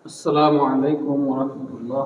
السلام عليكم ورحمة الله.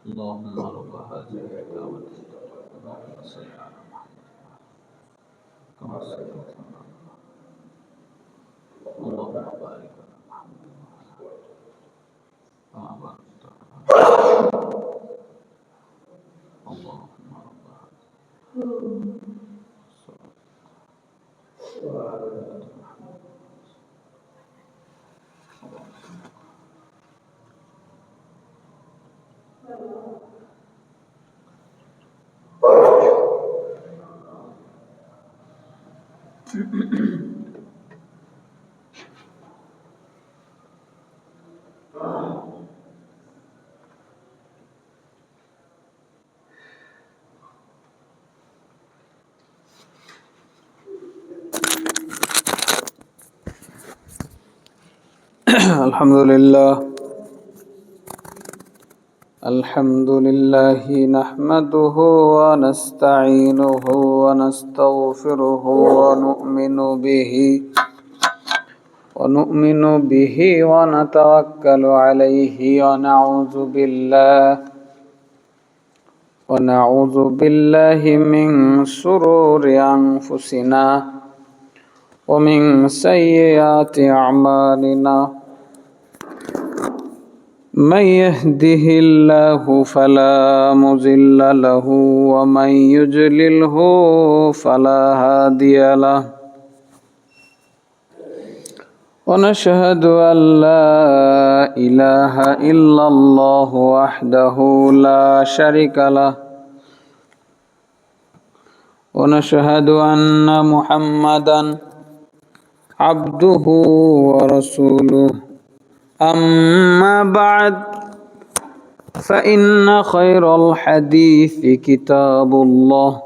اللهم رب هذه الدعوة اللهم صل على محمد كما صليت على اللهم بارك على محمد كما باركت اللهم رب الحمد لله نحمده ونستعينه ونستغفره ونؤمن به ونتوكل عليه ونعوذ بالله من شرور أنفسنا ومن سيئات أعمالنا من يهده الله فلا مضل له ومن يضلله فلا هادي له ونشهد أن لا إله إلا الله وحده لا شريك له ونشهد أن محمدا عبده ورسوله أما بعد فإن خير الحديث كتاب الله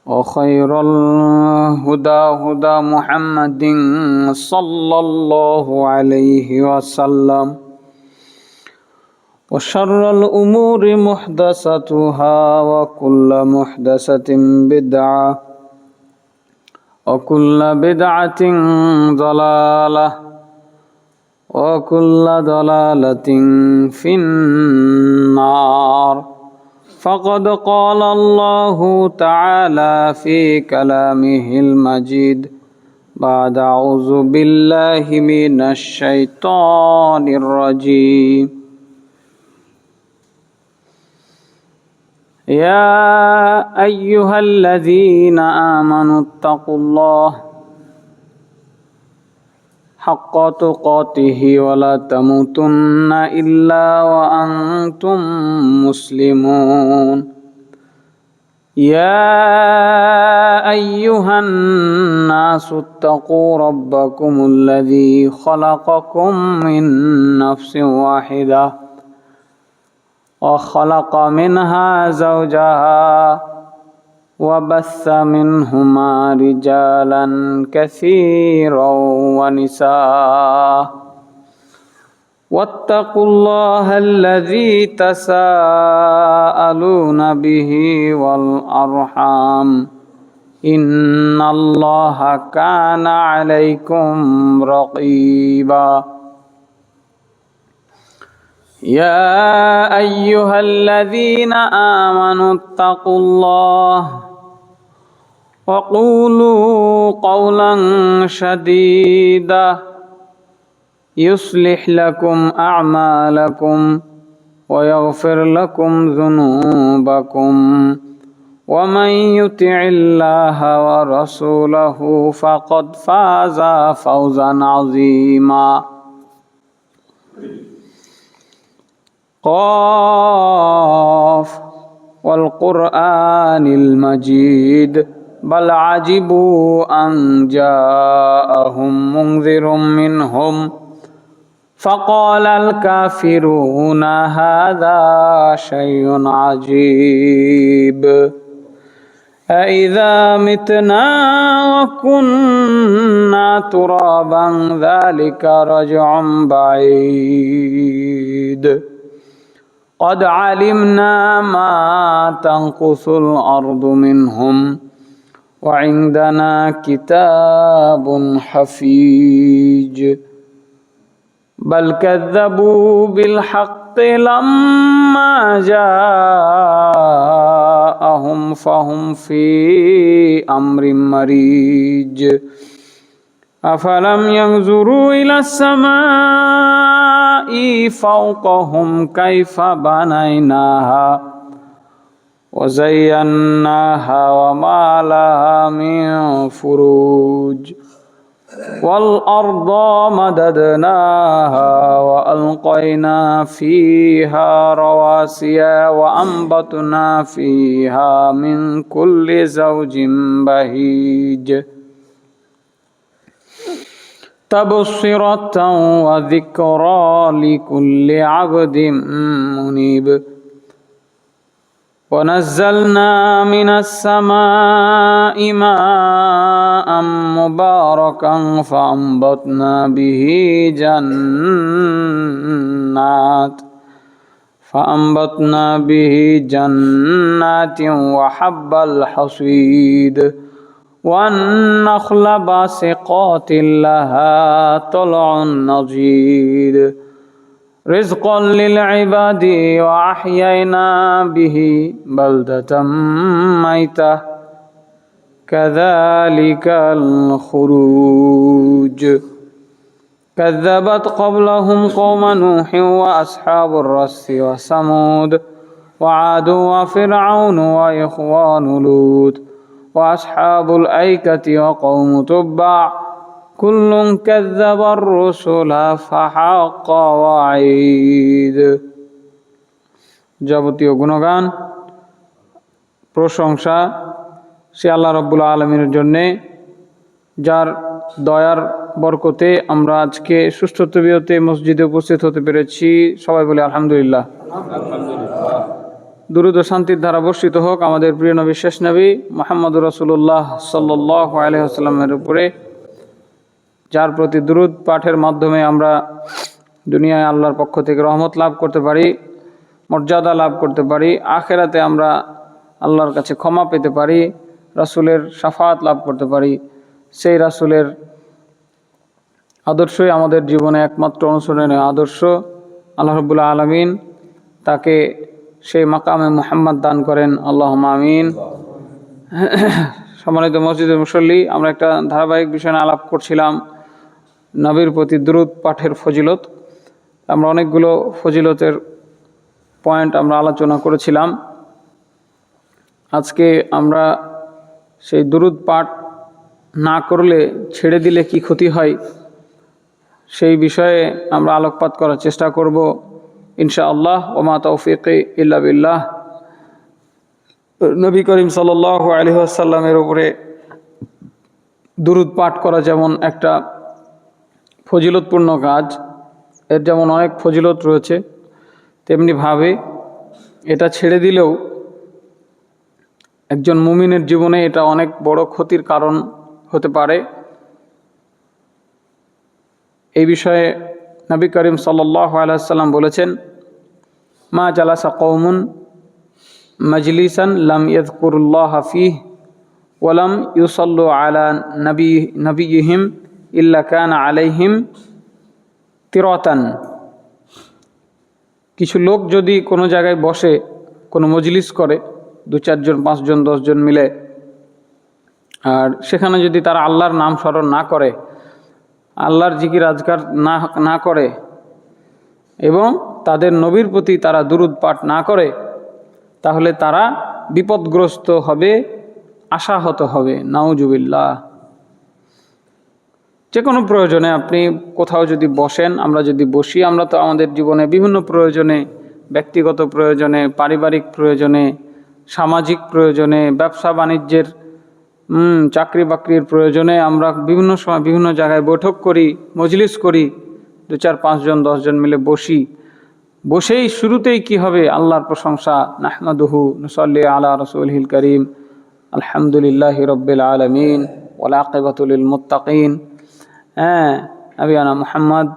وخير الهدى هدى محمد صلى الله عليه وسلم وشر الأمور محدثاتها وكل محدثة بدعة وكل بدعة ضلالة وكل ضلالة في النار فقد قال الله تعالى في كلامه المجيد بعد أعوذ بالله من الشيطان الرجيم يا أيها الذين آمنوا اتقوا الله حق تقاته ولا تموتن إلا وأنتم مسلمون يا أيها الناس اتقوا ربكم الذي خلقكم من نفس واحدة وخلق منها زوجها وبث منهما رجالا كثيرا ونساء واتقوا الله الذي تساءلون به والأرحام إن الله كان عليكم رقيبا يا أيها الذين آمنوا اتقوا الله وقولوا قولا سديدا يصلح لكم أعمالكم ويغفر لكم ذنوبكم ومن يطع الله ورسوله فقد فاز فوزا عظيما قاف والقرآن المجيد بل عجبوا أن جاءهم منذر منهم فقال الكافرون هذا شيء عجيب أإذا متنا وكنا ترابا ذلك رجع بعيد قد علمنا ما تنقص الأرض منهم وعندنا كتاب حفيظ بل كذبوا بالحق لما جاءهم فهم في أمر مريج أفلم ينظروا إلى السماء فوقهم كيف بنيناها وزيناها وما لها من فروج والأرض مددناها وألقينا فيها رواسي وأنبتنا فيها من كل زوج بهيج تبصرة وذكرى لكل عبد منيب ونزلنا من السماء ماء مباركا فأنبتنا به جنات وحب الحصيد والنخل باسقات لها طلع نضيد رزقا للعباد وأحيينا به بلدة ميتة كذلك الخروج كذبت قبلهم قوم نوح وأصحاب الرس وثمود وعاد وفرعون وإخوان لوط وأصحاب الأيكة وقوم تبع كل كذب الرسل فحق وعيد যাবতীয় গুণগান প্রশংসা সে আল্লাহ রাব্বুল আলামিনের জন্য, যার দয়ার বরকতে আমরা আজকে সুষ্ঠু তবিয়তে মসজিদে উপস্থিত হতে পেরেছি। সবাই বলি আলহামদুলিল্লাহ। দুরূদ ও শান্তির ধারা বর্ষিত হোক আমাদের প্রিয় নবী, শেষ নবী মুহাম্মদুর রাসূলুল্লাহ সাল্লাল্লাহু আলাইহি ওয়াসাল্লামের উপরে, যার প্রতি দুরূদ পাঠের মাধ্যমে আমরা দুনিয়ায় আল্লাহর পক্ষ থেকে রহমত লাভ করতে পারি, মর্যাদা লাভ করতে পারি, আখেরাতে আমরা আল্লাহর কাছে ক্ষমা পেতে পারি, রাসূলের শাফাত লাভ করতে পারি। সেই রাসূলের আদর্শই আমাদের জীবনে একমাত্র অনুসরণীয় আদর্শ। আল্লাহ রাব্বুল আলামিন তাকে সেই মাকামে মুহাম্মদ দান করেন, আল্লাহুম্মা আমিন। সম্মানিত মসজিদের মুসল্লি, আমরা একটা ধারাবাহিক বিষয় নিয়ে আলাপ করছিলাম, নবীর প্রতি দুরূদ পাঠের ফজিলত। আমরা অনেকগুলো ফজিলতের পয়েন্ট আমরা আলোচনা করেছিলাম। আজকে আমরা সেই দুরূদ পাঠ না করলে, ছেড়ে দিলে কি ক্ষতি হয়, সেই বিষয়ে আমরা আলোকপাত করার চেষ্টা করব ইনশাআল্লাহ। ওমা তৌফিকি ইল্লা বিল্লাহ। নবী করিম সাল্লাল্লাহু আলাইহি ওয়াসাল্লামের উপরে দুরূদ পাঠ করা যেমন একটা ফজিলতপূর্ণ কাজ, এর যেমন অনেক ফজিলত রয়েছে, তেমনিভাবে এটা ছেড়ে দিলেও একজন মুমিনের জীবনে এটা অনেক বড় ক্ষতির কারণ হতে পারে। এই বিষয়ে নবী করিম সাল্লাল্লাহু আলাইহি ওয়াসাল্লাম বলেছেন, মা জালাসা কওমুন মাজলিসান লাম ইয়াযকুরুল্লাহা ফীহি ওয়া লাম ইউসাল্লু আলা নবিয়্যিহিম ইল্লা কানা আলাইহিম তিরাতান। কিছু লোক যদি কোনো জায়গায় বসে, কোনো মজলিস করে, 2-4 জন 5 জন 10 জন মিলে, আর সেখানে যদি তারা আল্লাহর নাম স্মরণ না করে, আল্লাহর জিকির আজকার না করে এবং তাদের নবীর প্রতি তারা দুরূদ পাঠ না করে, তাহলে তারা বিপদগ্রস্ত হবে, আশাহত হবে। নাউজুবিল্লাহ। যে কোনো প্রয়োজনে আপনি কোথাও যদি বসেন, আমরা যদি বসি, আমরা তো আমাদের জীবনে বিভিন্ন প্রয়োজনে, ব্যক্তিগত প্রয়োজনে, পারিবারিক প্রয়োজনে, সামাজিক প্রয়োজনে, ব্যবসা বাণিজ্যের, চাকরি বাকরির প্রয়োজনে আমরা বিভিন্ন সময় বিভিন্ন জায়গায় বৈঠক করি, মজলিস করি, 2-4 5 জন 10 জন মিলে বসেই শুরুতেই কি হবে? আল্লাহর প্রশংসা, নাহমাদুহু নুসাল্লি আলা রাসূলিল কারীম, আলহামদুলিল্লাহি রাব্বিল আলামিন ওয়াল আকিবাতু লিল মুত্তাকিন, নবিয়ানা মুহাম্মদ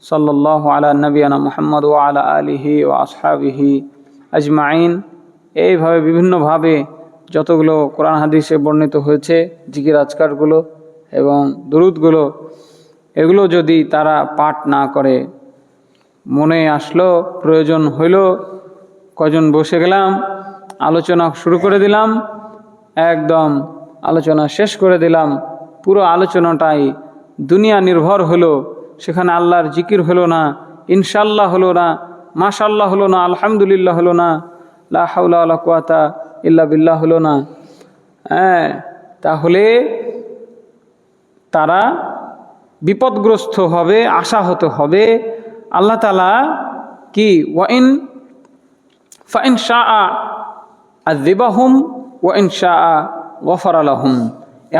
সাল্লাল্লাহু আলা নবিয়ানা মুহাম্মদ ওয়া আলা আলিহি ওয়া আসহাবিহি আজমাইন। এইভাবে বিভিন্নভাবে যতগুলো কোরআন হাদিসে বর্ণিত হয়েছে জিকির আজকারগুলো এবং দুরূদগুলো, এগুলো যদি তারা পাঠ না করে, মনে আসলো, প্রয়োজন হইল, কজন বসে গেলাম, আলোচনা শুরু করে দিলাম, একদম আলোচনা শেষ করে দিলাম, পুরো আলোচনাটাই দুনিয়া নির্ভর হলো, সেখানে আল্লাহর জিকির হলো না, ইনশাআল্লাহ হলো না, মাশাআল্লাহ হলো না, আলহামদুলিল্লাহ হলো না, লা হাওলা ওয়ালা কুওয়াতা ইল্লা বিল্লাহ হলো না, তাহলে তারা বিপদগ্রস্ত হবে, আশাহত হবে। আল্লাহ তাআলা কি ফাইন শাআ আযিবাহুম ওয়া ইন শাআ গফারা লাহুম।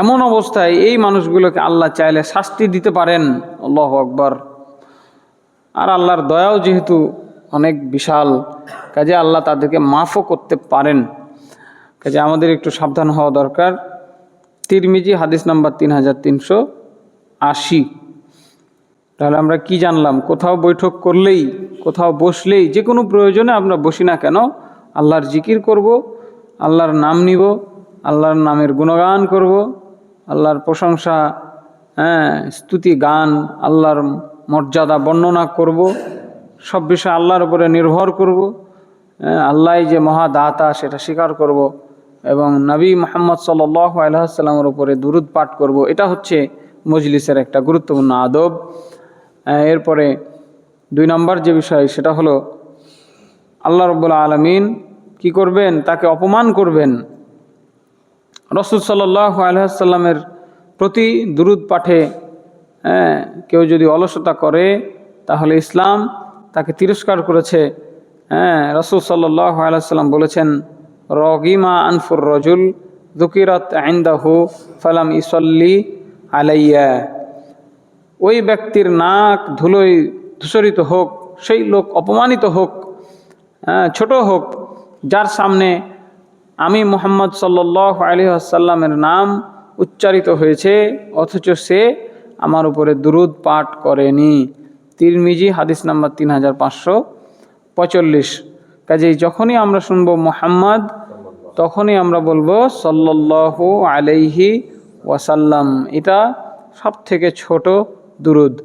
এমন অবস্থায় এই মানুষগুলোকে আল্লাহ চাইলে শাস্তি দিতে পারেন। আল্লাহু আকবার। আর আল্লাহর দয়াও যেহেতু অনেক বিশাল, কাজে আল্লাহ তাদেরকে মাফও করতে পারেন। কাজে আমাদের একটু সাবধান হওয়া দরকার। তিরমিজি হাদিস নাম্বার 3380। তাহলে আমরা কি জানলাম? কোথাও বৈঠক করলেই, কোথাও বসলেই, যে কোনো প্রয়োজনে আমরা বসি না কেন, আল্লাহর জিকির করব, আল্লাহর নাম নিব, আল্লাহর নামের গুণগান করব, আল্লাহর প্রশংসা, স্তুতি গান, আল্লাহর মর্যাদা বর্ণনা করব, সব বিষয়ে আল্লাহর উপরে নির্ভর করব, আল্লাহ যে মহাদাতা সেটা স্বীকার করব এবং নবী মুহাম্মদ সাল্লাল্লাহু আলাইহি ওয়াসাল্লামের উপরে দুরূদ পাঠ করব। এটা হচ্ছে মজলিসের একটা গুরুত্বপূর্ণ আদব। এরপরে 2 নম্বর যে বিষয়, সেটা হলো আল্লাহ রাব্বুল আলামিন কি করবেন? তাকে অপমান করবেন। রাসূল সাল্লাল্লাহু আলাইহি ওয়াসাল্লামের প্রতি দুরূদ পাঠে কেউ যদি অলসতা করে, তাহলে ইসলাম তাকে তিরস্কার করেছে। রাসূল সাল্লাল্লাহু আলাইহি ওয়াসাল্লাম বলেছেন, রগিমা আনফুর রজুল যুকিরাত ইনদাহু ফালাম ইসাল্লি আলাইয়া। ওই ব্যক্তির নাক ধুলোয় ধূসরিত হোক, সেই লোক অপমানিত হোক, ছোট হোক, যার সামনে আমি মুহাম্মদ সাল্লাল্লাহু আলাইহি ওয়াসাল্লামের নাম উচ্চারিত হয়েছে, অথচ সে আমার উপরে দুরূদ পাঠ করেনি। তিরমিজি হাদিস নাম্বার 3545। কাজেই যখনই আমরা শুনবো মুহাম্মদ, তখনই আমরা বলবো সাল্লাল্লাহু আলাইহি ওয়াসাল্লাম। এটা সব থেকে ছোট দুরূদ।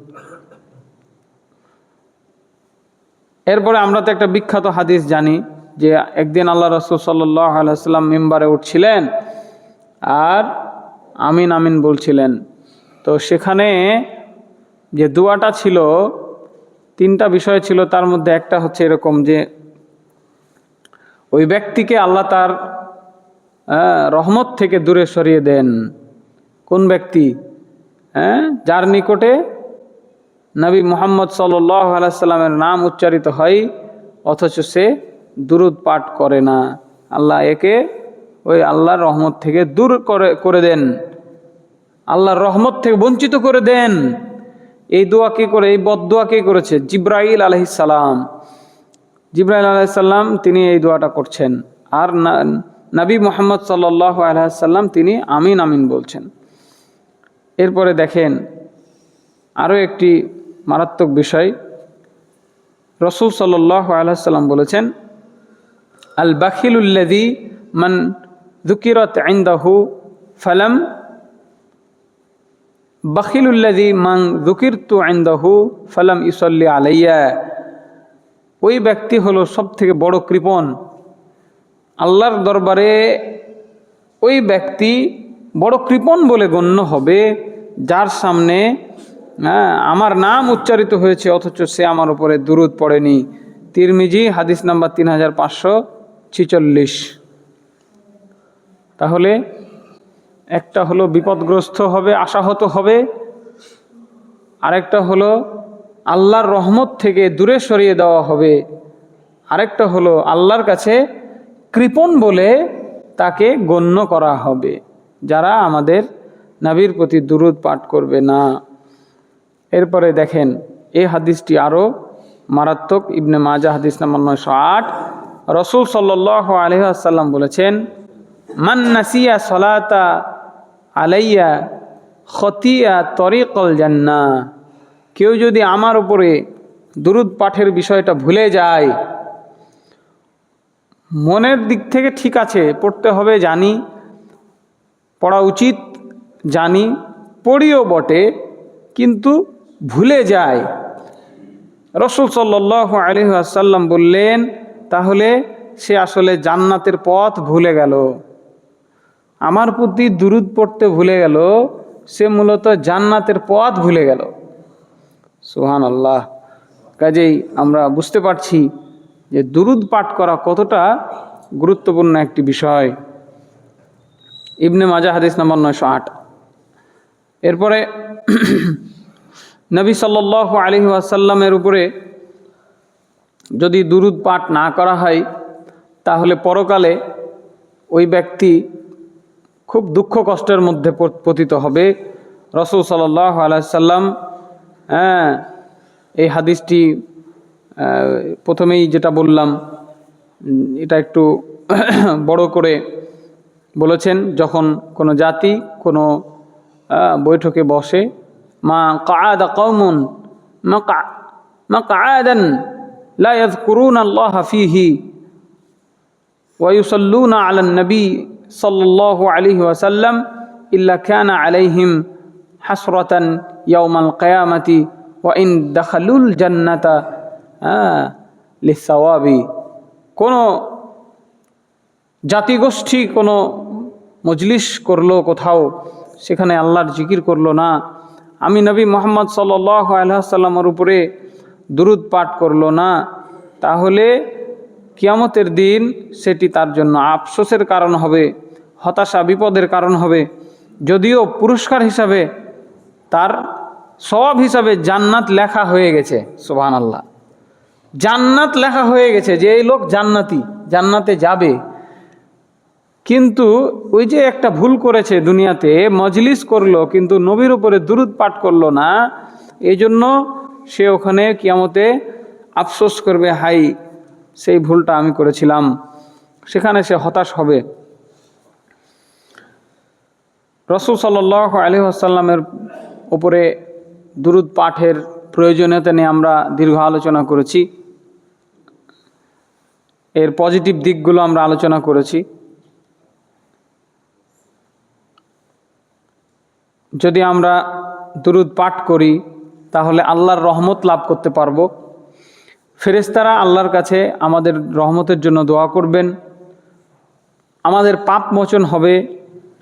এরপরে আমরা তো একটা বিখ্যাত হাদিস জানি যে একদিন আল্লাহ রাসূল সাল্লাল্লাহু আলাইহি ওয়াসাল্লাম মিম্বারে উঠছিলেন আর আমিন আমিন বলছিলেন। তো সেখানে যে দোয়াটা ছিল, 3টা বিষয় ছিল, তার মধ্যে একটা হচ্ছে এরকম যে ওই ব্যক্তিকে আল্লাহ তার রহমত থেকে দূরে সরিয়ে দেন। কোন ব্যক্তি? যার নিকটে নবী মুহাম্মদ সাল্লাল্লাহু আলাইহি সাল্লামের নাম উচ্চারিত হয় অথচ সে দুরূদ পাঠ করে না, আল্লাহ একে ওই আল্লাহর রহমত থেকে দূর করে দেন, আল্লাহর রহমত থেকে বঞ্চিত করে দেন। এই দোয়া কে করে, এই বদদোয়া কে করেছে? জিবরাইল আলাইহিস সালাম। জিবরাইল আলাইহিস সালাম তিনি এই দোয়াটা করছেন, আর নবী মুহাম্মদ সাল্লাল্লাহু আলাইহি সাল্লাম তিনি আমিন আমিন বলছেন। এরপরে দেখেন আরও একটি মারাত্মক বিষয়, রাসূল সাল্লাল্লাহু আলাইহি সাল্লাম বলেছেন, আল বাখিলুল্লাযী মান যুকিরাত ইনদাহু ফালাম বাখিলুল্লাযী মান যুকিরতু ইনদাহু ফালাম ইউসাল্লি আলাইয়া। ওই ব্যক্তি হলো সব থেকে বড় কৃপণ। আল্লাহর দরবারে ওই ব্যক্তি বড় কৃপণ বলে গণ্য হবে যার সামনে আমার নাম উচ্চারিত হয়েছে অথচ সে আমার উপরে দুরূদ পড়েনি। তিরমিজি হাদিস নাম্বার 3546। তাহলে একটা হলো বিপদগ্রস্ত হবে, আশাহত হবে, আরেকটা হলো আল্লাহর রহমত থেকে দূরে সরিয়ে দেওয়া হবে, আরেকটা হলো আল্লাহর কাছে কৃপণ বলে তাকে গণ্য করা হবে যারা আমাদের নবীর প্রতি দুরূদ পাঠ করবে না। এরপরে দেখেন এই হাদিসটি আরও মারাত্মক। ইবনে মাজাহ হাদিস নাম্বার 908, রাসূল সাল্লাল্লাহু আলাইহি ওয়াসাল্লাম বলেছেন, মান নাসিয়া সালাতা আলাইয়া খতিয়া তরিকল জান্নাহ। কেউ যদি আমার উপরে দুরূদ পাঠের বিষয়টা ভুলে যায়, মনের দিক থেকে ঠিক আছে পড়তে হবে, জানি পড়া উচিত, জানি পড়িও বটে, কিন্তু ভুলে যায়, রাসূল সাল্লাল্লাহু আলাইহি ওয়াসাল্লাম বললেন তাহলে সে আসলে জান্নাতের পথ ভুলে গেল। আমার প্রতি দুরূদ পড়তে ভুলে গেল, সে মূলত জান্নাতের পথ ভুলে গেল। সুবহানাল্লাহ। কাজেই আমরা বুঝতে পারছি যে দুরূদ পাঠ করা কতটা গুরুত্বপূর্ণ একটি বিষয়। ইবনে মাজাহ হাদিস নাম্বার 908। এরপরে নবী সাল্লাল্লাহু আলাইহি ওয়াসাল্লামের উপরে যদি দুরূদ পাঠ না করা হয় তাহলে পরকালে ওই ব্যক্তি খুব দুঃখ কষ্টের মধ্যে পতিত হবে। রাসূল সাল্লাল্লাহু আলাইহি সাল্লাম এই হাদিসটি প্রথমেই যেটা বললাম এটা একটু বড় করে বলেছেন, যখন কোনো জাতি কোনো বৈঠকে বসে, মা কাআদা কওমুন মাকআদান লা ইয়াযকুরুনা আল্লাহ ফীহি ওয়া ইউসাল্লুনা আলান নবী সাল্লাল্লাহু আলাইহি ওয়াসাল্লাম ইল্লা কানা আলাইহিম হাসরাতান ইয়াউমাল কিয়ামাতি ওয়া ইন দাখালুল জান্নাতা লিসাওয়াবি। কোনো জাতিগোষ্ঠী কোনো মজলিস করলো কোথাও, সেখানে আল্লাহর জিকির করলো না, আমি নবী মুহাম্মদ সাল্লাল্লাহু আলাইহি ওয়াসাল্লামের উপরে দুরূদ পাঠ করলো না, তাহলে কিয়ামতের দিন সেটি তার জন্য আফসোসের কারণ হবে, হতাশা বিপদের কারণ হবে। যদিও পুরস্কার হিসাবে তার সওয়াব হিসাবে জান্নাত লেখা হয়ে গেছে, সুবহানাল্লাহ, জান্নাত লেখা হয়ে গেছে যে এই লোক জান্নাতি, জান্নাতে যাবে, কিন্তু ওই যে একটা ভুল করেছে, দুনিয়াতে মজলিস করলো কিন্তু নবীর উপরে দুরূদ পাঠ করলো না, এই জন্য সে ওখানে কিয়ামতে আফসোস করবে, হাই সেই ভুলটা আমি করেছিলাম, সেখানে সে হতাশ হবে। রাসূল সাল্লাল্লাহু আলাইহি ওয়াসাল্লামের উপরে দুরূদ পাঠের প্রয়োজনীয়তা নিয়ে আমরা দীর্ঘ আলোচনা করেছি, এর পজিটিভ দিকগুলো আমরা আলোচনা করেছি। যদি আমরা দুরূদ পাঠ করি তাহলে আল্লাহর রহমত লাভ করতে পারবো। ফেরেশতারা আল্লাহর কাছে আমাদের রহমতের জন্য দোয়া করবেন, আমাদের পাপ মোচন হবে,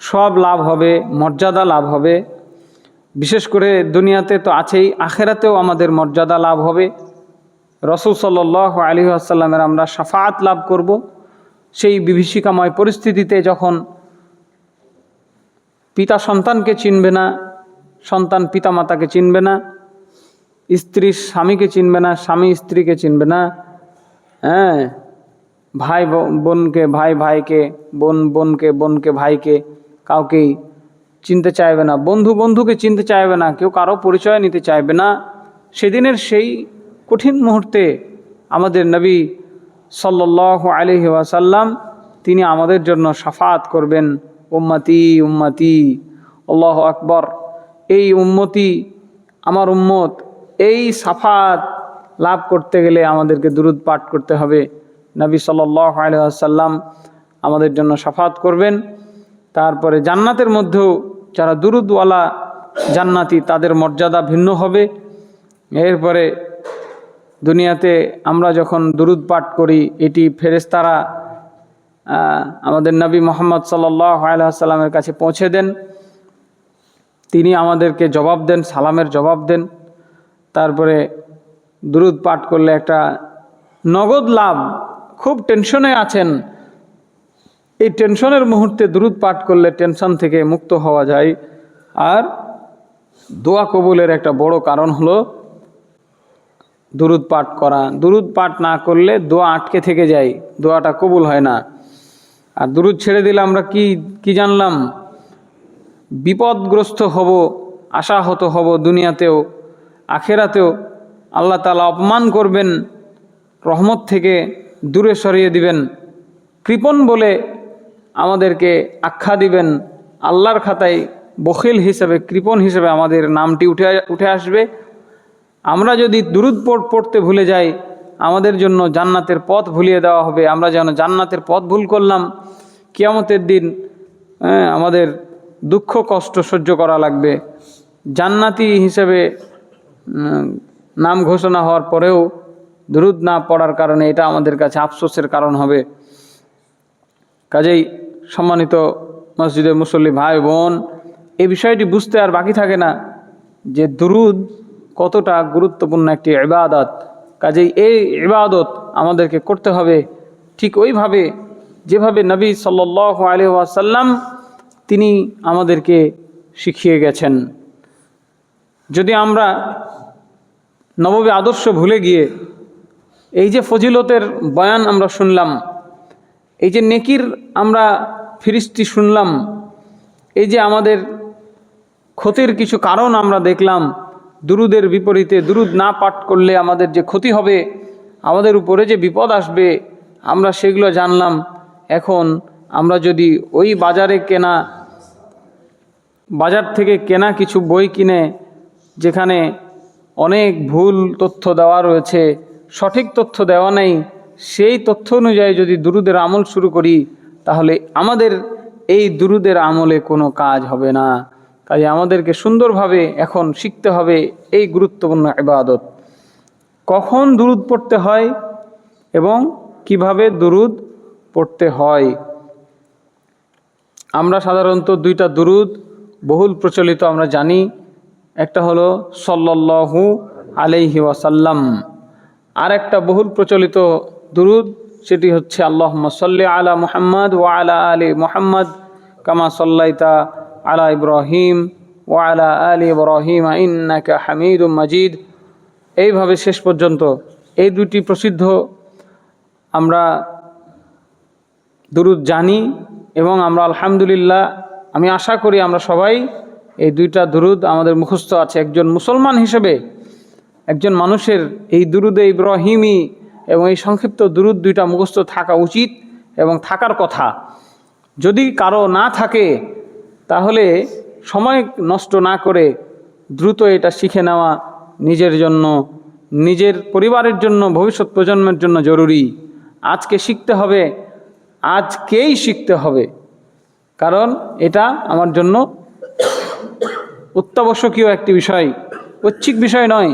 সব লাভ হবে, মর্যাদা লাভ হবে। বিশেষ করে দুনিয়াতে তো আছেই, আখেরাতেও আমাদের মর্যাদা লাভ হবে। রাসূল সাল্লাল্লাহু আলাইহি ওয়াসাল্লামের আমরা শাফাআত লাভ করব, সেই বিভীষিকাময় পরিস্থিতিতে যখন পিতা সন্তানকে চিনবে না, সন্তান পিতা মাতাকে চিনবে না, স্ত্রী স্বামীকে চিনবে না, স্বামী স্ত্রীকে চিনবে না, হ্যাঁ, ভাই বোনকে, ভাই ভাইকে, বোনকে বোনকে, ভাইকে কাউকেই চিনতে চাইবে না, বন্ধু বন্ধুকে চিনতে চাইবে না, কেউ কারো পরিচয় নিতে চাইবে না। সেদিনের সেই কঠিন মুহূর্তে আমাদের নবী সাল্লাল্লাহু আলাইহি ওয়াসাল্লাম তিনি আমাদের জন্য শাফাত করবেন, উম্মতি উম্মতি, আল্লাহু আকবার। এই উম্মতি, আমার উম্মত, এই শাফাত লাভ করতে গেলে আমাদেরকে দুরূদ পাঠ করতে হবে। নবী সাল্লাল্লাহু আলাইহি ওয়াসাল্লাম আমাদের জন্য শাফাত করবেন। তারপরে জান্নাতের মধ্যেও যারা দুরূদওয়ালা জান্নাতি তাদের মর্যাদা ভিন্ন হবে। এরপরে দুনিয়াতে আমরা যখন দুরূদ পাঠ করি, এটি ফেরেশতারা আমাদের নবী মুহাম্মদ সাল্লাল্লাহু আলাইহি ওয়াসাল্লামের কাছে পৌঁছে দেন, তিনি আমাদেরকে জবাব দেন, সালামের জবাব দেন। তারপরে দুরূদ পাঠ করলে একটা নগদ লাভ। খুব টেনশনে আছেন, এই টেনশনের মুহূর্তে দুরূদ পাঠ করলে টেনশন থেকে মুক্ত হওয়া যায়। আর দোয়া কবুলের একটা বড় কারণ হলো দুরূদ পাঠ করা। দুরূদ পাঠ না করলে দোয়া আটকে থেকে যায়, দোয়াটা কবুল হয় না। আর দুরূদ ছেড়ে দিলে আমরা কি জানলাম? বিপদগ্রস্ত হব, আশাহত হব, দুনিয়াতেও আখেরাতেও আল্লাহ তাআলা অপমান করবেন, রহমত থেকে দূরে সরিয়ে দিবেন, কৃপণ বলে আমাদেরকে আখ্যা দিবেন। আল্লাহর খাতায় বখিল হিসেবে, কৃপণ হিসেবে আমাদের নামটি উঠে আসবে। আমরা যদি দুরূদ পড়তে ভুলে যাই, আমাদের জন্য জান্নাতের পথ ভুলিয়ে দেওয়া হবে। আমরা যেন জান্নাতের পথ ভুল করলাম, কিয়ামতের দিন আমাদের দুঃখ কষ্ট সহ্য করা লাগবে। জান্নাতি হিসেবে নাম ঘোষণা হওয়ার পরেও দুরূদ না পড়ার কারণে এটা আমাদের কাছে আফসোসের কারণ হবে। কাজেই সম্মানিত মসজিদের মুসল্লি ভাই বোন, এই বিষয়টি বুঝতে আর বাকি থাকে না যে দুরূদ কতটা গুরুত্বপূর্ণ একটি ইবাদত। কাজেই এই ইবাদত আমাদেরকে করতে হবে ঠিক ওইভাবে যেভাবে নবী সাল্লাল্লাহু আলাইহি ওয়াসাল্লাম তিনি আমাদেরকে শিখিয়ে গেছেন। যদি আমরা নববী আদর্শ ভুলে গিয়ে এই যে ফজিলতের বয়ান আমরা শুনলাম, এই যে নেকির আমরা ফিরিস্তি শুনলাম, এই যে আমাদের ক্ষতির কিছু কারণ আমরা দেখলাম, দুরূদের বিপরীতে দুরূদ না পাঠ করলে আমাদের যে ক্ষতি হবে, আমাদের উপরে যে বিপদ আসবে, আমরা সেগুলো জানলাম। এখন আমরা যদি ওই বাজার থেকে কেনা কিছু বই কিনে, যেখানে অনেক ভুল তথ্য দেওয়া রয়েছে, সঠিক তথ্য দেওয়া নেই, সেই তথ্য অনুযায়ী যদি দুরূদের আমল শুরু করি, তাহলে আমাদের এই দুরূদের আমলে কোনো কাজ হবে না। তাই আমাদেরকে সুন্দরভাবে এখন শিখতে হবে এই গুরুত্বপূর্ণ ইবাদত, কখন দুরূদ পড়তে হয় এবং কিভাবে দুরূদ পড়তে হয়। আমরা সাধারণত দুইটা দুরূদ বহুল প্রচলিত আমরা জানি, একটা হলো সাল্লাল্লাহু আলাইহি ওয়াসাল্লাম, আর একটা বহুল প্রচলিত দুরূদ সেটি হচ্ছে আল্লাহুম্মা সাল্লি আলা মুহাম্মদ ওয়া আলা আলি মুহাম্মদ কামা সাল্লাইতা আলা ইব্রাহিম ওয়া আলা আলি ইব্রাহিম ইন্নাকা হামিদুম মাজিদ। এইভাবে শেষ পর্যন্ত এই দুটি প্রসিদ্ধ আমরা দুরূদ জানি এবং আমরা আলহামদুলিল্লাহ, আমি আশা করি আমরা সবাই এই দুইটা দুরূদ আমাদের মুখস্থ আছে। একজন মুসলমান হিসেবে একজন মানুষের এই দুরূদে ইব্রাহিমি এবং এই সংক্ষিপ্ত দুরূদ দুইটা মুখস্থ থাকা উচিত এবং থাকার কথা। যদি কারো না থাকে তাহলে সময় নষ্ট না করে দ্রুত এটা শিখে নেওয়া নিজের জন্য, নিজের পরিবারের জন্য, ভবিষ্যৎ প্রজন্মের জন্য জরুরি। আজকে শিখতে হবে, আজকেই শিখতে হবে, কারণ এটা আমার জন্য অত্যাবশ্যকীয় একটি বিষয়, ঐচ্ছিক বিষয় নয়।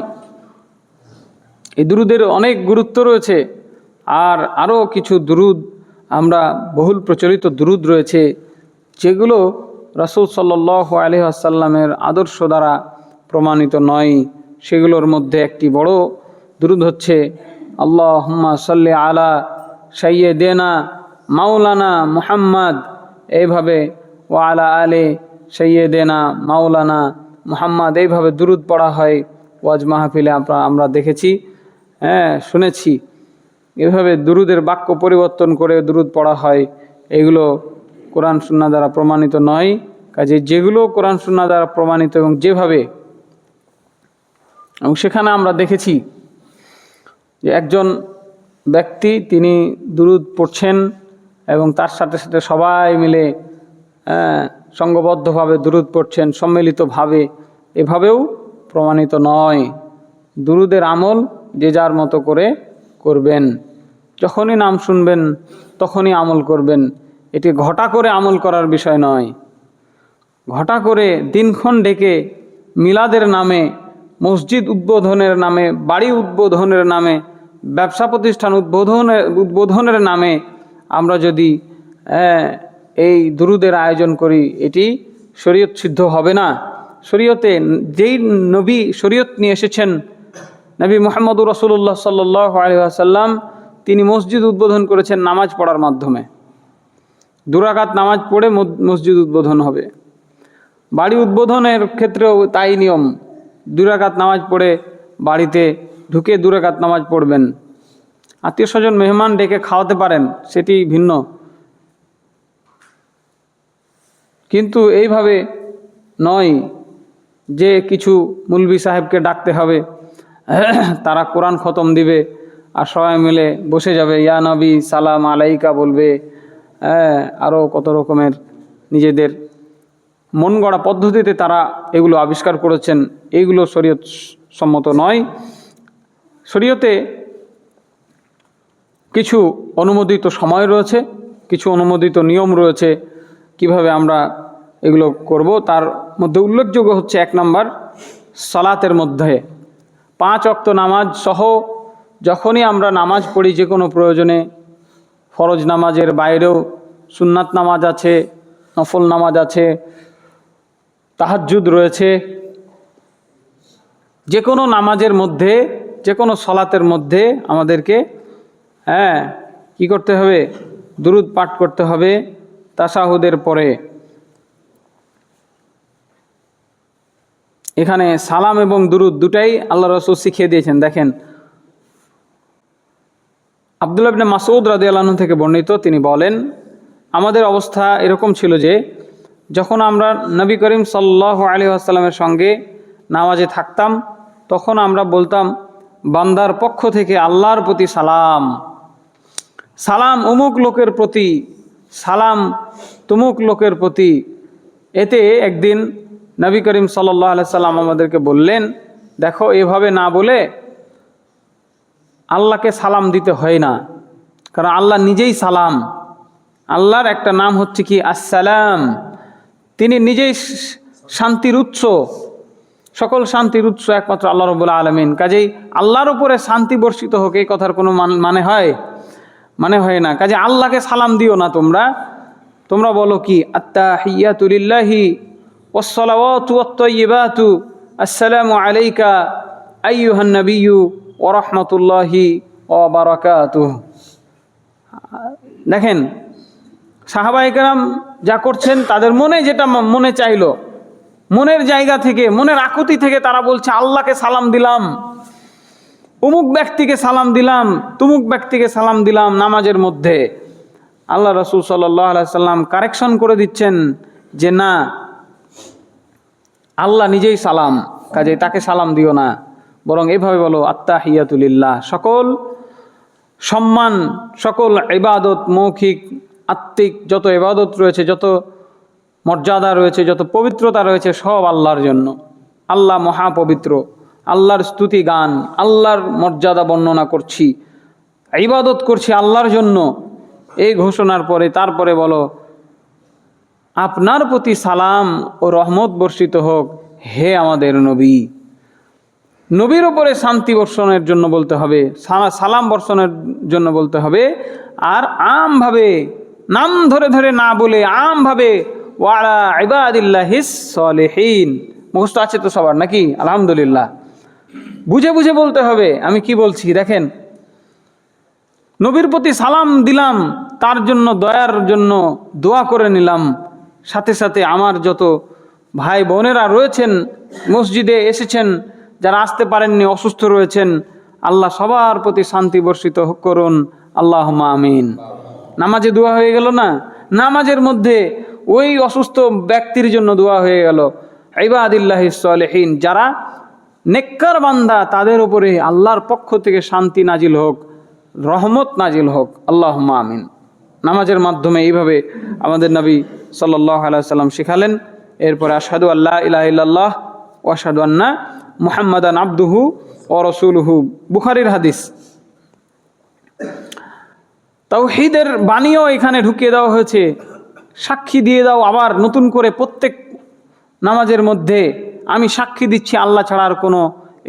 এই দুরূদের অনেক গুরুত্ব রয়েছে। আর আরও কিছু দুরূদ আমরা বহুল প্রচলিত দুরূদ রয়েছে, যেগুলো রাসূল সাল্লাল্লাহু আলাইহি ওয়াসাল্লামের আদর্শ দ্বারা প্রমাণিত নয়। সেগুলোর মধ্যে একটি বড় দুরূদ হচ্ছে আল্লাহুম্মা সাল্লি আলা সাইয়্যিদিনা মাওলানা মুহাম্মদ, এইভাবে ওয়ালা আলে সৈয়দেনা মাওলানা মুহাম্মদ, এইভাবে দুরুদ পড়া হয় ওয়াজ মাহফিলে আমরা দেখেছি, শুনেছি। এভাবে দুরুদের বাক্য পরিবর্তন করে দুরুদ পড়া হয়, এগুলো কোরআন সুন্নাহ দ্বারা প্রমাণিত নয়। কাজে যেগুলো কোরআন সুন্নাহ দ্বারা প্রমাণিত এবং যেভাবে, এবং সেখানে আমরা দেখেছি যে একজন ব্যক্তি তিনি দুরুদ পড়ছেন এবং তার সাথে সাথে সবাই মিলে সংঘবদ্ধভাবে দুরুদ পড়ছেন, সম্মিলিতভাবে, এভাবেও প্রমাণিত নয়। দুরুদের আমল যে যার মতো করে করবেন, যখনই নাম শুনবেন তখনই আমল করবেন। এটি ঘটা করে আমল করার বিষয় নয়। ঘটা করে দিনক্ষণ ডেকে মিলাদের নামে, মসজিদ উদ্বোধনের নামে, বাড়ি উদ্বোধনের নামে, ব্যবসা প্রতিষ্ঠান উদ্বোধনের নামে আমরা যদি এই দুরুদের আয়োজন করি, এটি শরীয়ত সিদ্ধ হবে না। শরীয়তে যেই নবী শরীয়ত নিয়ে এসেছেন, নবী মুহাম্মদুর রাসূলুল্লাহ সাল্লাল্লাহু আলাইহি ওয়াসাল্লাম, তিনি মসজিদ উদ্বোধন করেছেন নামাজ পড়ার মাধ্যমে। 2 রাকাত নামাজ পড়ে মসজিদ উদ্বোধন হবে। বাড়ি উদ্বোধনের ক্ষেত্রেও তাই নিয়ম, 2 রাকাত নামাজ পড়ে বাড়িতে ঢুকে 2 রাকাত নামাজ পড়বেন। আত্মীয় স্বজন মেহমান ডেকে খাওয়াতে পারেন, সেটি ভিন্ন, কিন্তু এইভাবে নয় যে কিছু মুলবি সাহেবকে ডাকতে হবে, তারা কোরআন খতম দিবে আর সবাই মিলে বসে যাবে, ইয়া নবী সালাম আলাইকা বলবে, আরও কত রকমের নিজেদের মন গড়া পদ্ধতিতে তারা এগুলো আবিষ্কার করেছেন। এইগুলো শরীয়ত সম্মত নয়। শরীয়তে কিছু অনুমোদিত সময় রয়েছে, কিছু অনুমোদিত নিয়ম রয়েছে কিভাবে আমরা এগুলো করব। তার মধ্যে উল্লেখযোগ্য হচ্ছে 1 নম্বর, সালাতের মধ্যে 5 ওয়াক্ত নামাজ সহ যখনই আমরা নামাজ পড়ি, যে কোনো প্রয়োজনে, ফরজ নামাজের বাইরেও সুন্নাত নামাজ আছে, নফল নামাজ আছে, তাহাজ্জুদ রয়েছে, যে কোনো নামাজের মধ্যে, যে কোনো সালাতের মধ্যে আমাদেরকে কি করতে হবে? দুরুদ পাঠ করতে হবে তাশাহুদের পরে। এখানে সালাম এবং দুরুদ দুটাই আল্লাহ রাসূল শিখিয়ে দিয়েছেন। দেখেন, আব্দুল্লাহ ইবনে মাসউদ রাদিয়াল্লাহু আনহু থেকে বর্ণিত, তিনি বলেন, আমাদের অবস্থা এরকম ছিল যে যখন আমরা নবী করিম সাল্লাল্লাহু আলাইহি ওয়াসাল্লামের সঙ্গে নামাজে থাকতাম, তখন আমরা বলতাম, বান্দার পক্ষ থেকে আল্লাহর প্রতি সালাম, সালাম অমুক লোকের প্রতি, সালাম তমুক লোকের প্রতি। এতে একদিন নবী করিম সাল্লাল্লাহু আলাইহি সাল্লাম আমাদেরকে বললেন, দেখো, এভাবে না বলে আল্লাহকে সালাম দিতে হয় না, কারণ আল্লাহ নিজেই সালাম। আল্লাহর একটা নাম হচ্ছে কি? আসসালাম। তিনি নিজেই শান্তির উৎস, সকল শান্তির উৎস একমাত্র আল্লাহ রাব্বুল আলামিন। কাজেই আল্লাহর উপরে শান্তি বর্ষিত হোক, এই কথার কোনো মানে হয় না। কাজে আল্লাহকে সালাম দিও না, তোমরা বলো কি? আত্তাহিয়াতু লিল্লাহি ওয়াসসালাওয়াতু ওয়াত-তাইয়্যিবাতু আসসালামু আলাইকা আইয়ুহান নাবিয়্যু ওয়া রাহমাতুল্লাহি ওয়া বারাকাতুহু। দেখেন, সাহাবায়ে কেরাম যা করছেন, তাদের মনে যেটা মনে চাইলো, মনের জায়গা থেকে, মনের আকুতি থেকে তারা বলছে, আল্লাহকে সালাম দিলাম, অমুক ব্যক্তিকে সালাম দিলাম, তুমুক ব্যক্তিকে সালাম দিলাম নামাজের মধ্যে। আল্লাহ রাসূল সাল্লাল্লাহু আলাইহি সাল্লাম কারেকশন করে দিচ্ছেন যে না, আল্লাহ নিজেই সালাম, কাজে তাকে সালাম দিও না, বরং এভাবে বলো, আত্তাহিয়াতু লিল্লাহ। সকল সম্মান, সকল ইবাদত, মৌখিক আত্মিক যত ইবাদত রয়েছে, যত মর্যাদা রয়েছে, যত পবিত্রতা রয়েছে, সব আল্লাহর জন্য। আল্লাহ মহাপবিত্র, আল্লাহর স্তুতি গান, আল্লাহর মর্যাদা বর্ণনা করছি, ইবাদত করছি আল্লাহর জন্য। এই ঘোষণার পরে তারপরে বলো, আপনার প্রতি সালাম ও রহমত বর্ষিত হোক হে আমাদের নবী। নবীর উপরে শান্তি বর্ষণের জন্য বলতে হবে, সালাম বর্ষণের জন্য বলতে হবে। আর আমভাবে, নাম ধরে ধরে না বলে, আমভাবে ওয়ালা ইবাদিল্লাহিস সালিহিন। মুখস্থ আছে তো সবার নাকি? আলহামদুলিল্লাহ। বুঝে বুঝে বলতে হবে। আমি কি বলছি দেখেন, নবীর প্রতি সালাম দিলাম, তার জন্য দয়ার জন্য দোয়া করে নিলাম। সাথে সাথে আমার যত ভাই বোনেরা রয়েছেন মসজিদে এসেছেন, যারা আসতে পারেননি, অসুস্থ রয়েছেন, আল্লাহ সবার প্রতি শান্তি বর্ষিত করুন, আল্লাহুম্মা আমিন। নামাজে দোয়া হয়ে গেল না? নামাজের মধ্যে ওই অসুস্থ ব্যক্তির জন্য দোয়া হয়ে গেল। ইবাদিল্লাহিস সালিহিন, যারা নেককার বান্দা, তাদের উপরে আল্লাহর পক্ষ থেকে শান্তি নাজিল হোক, রহমত নাজিল হোক, আল্লাহুম্মা আমিন। নামাজের মাধ্যমে এইভাবে আমাদের নবী সাল্লাল্লাহু আলাইহি ওয়াসাল্লাম শিখালেন। এরপরে আশহাদু আল্লা ইলাহা ইল্লাল্লাহ ওয়া আশহাদু আন্না মুহাম্মাদান আবদুহু ওয়া রাসূলুহু, বুখারীর হাদিস। তাওহীদের বাণীও এখানে ঢুকিয়ে দেওয়া হয়েছে। সাক্ষী দিয়ে দাও আবার নতুন করে প্রত্যেক নামাজের মধ্যে, আমি সাক্ষী দিচ্ছি আল্লাহ ছাড়া আর কোনো